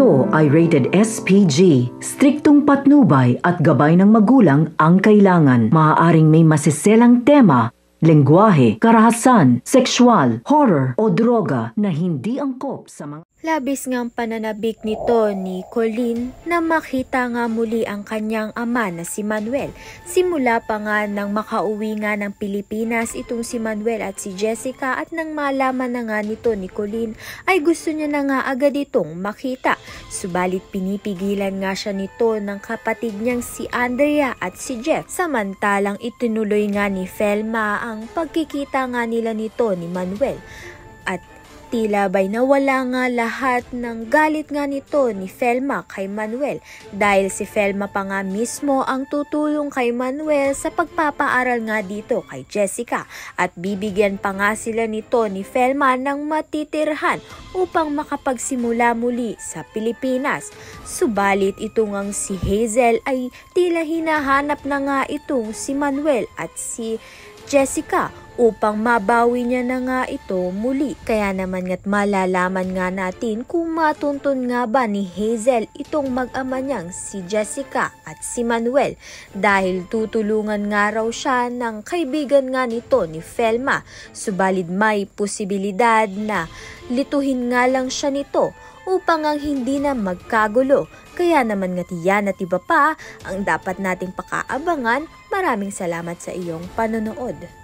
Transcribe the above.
Ito ay rated SPG. Striktong patnubay at gabay ng magulang ang kailangan. Maaaring may masiselang tema, lengguwahe, karahasan, sexual, horror o droga na hindi angkop sa mga... Labis ngang pananabik nito ni Colleen na makita nga muli ang kanyang ama na si Manuel. Simula pa nga nang makauwi nga ng Pilipinas itong si Manuel at si Jessica at nang malaman na nga nito ni Colleen ay gusto niya na nga agad itong makita. Subalit pinipigilan nga siya nito ng kapatid niyang si Andrea at si Jeff. Samantalang itinuloy nga ni Felma ang pagkikita nga nila nito ni Manuel. At tila ba'y nawala nga lahat ng galit nga nito ni Felma kay Manuel dahil si Felma pa nga mismo ang tutulong kay Manuel sa pagpapaaral nga dito kay Jessica at bibigyan pa nga sila nito ni Felma ng matitirhan upang makapagsimula muli sa Pilipinas. Subalit ito ngang si Hazel ay tila hinahanap na nga itong si Manuel at si Jessica upang mabawi niya na nga ito muli. Kaya naman nga't malalaman nga natin kung matuntun nga ba ni Hazel itong mag-ama niyang si Jessica at si Manuel dahil tutulungan nga raw siya ng kaibigan nga nito ni Felma. Subalit may posibilidad na lituhin nga lang siya nito upang ang hindi na magkagulo. Kaya naman nga't yan at iba pa ang dapat nating pakaabangan. Maraming salamat sa iyong panonood.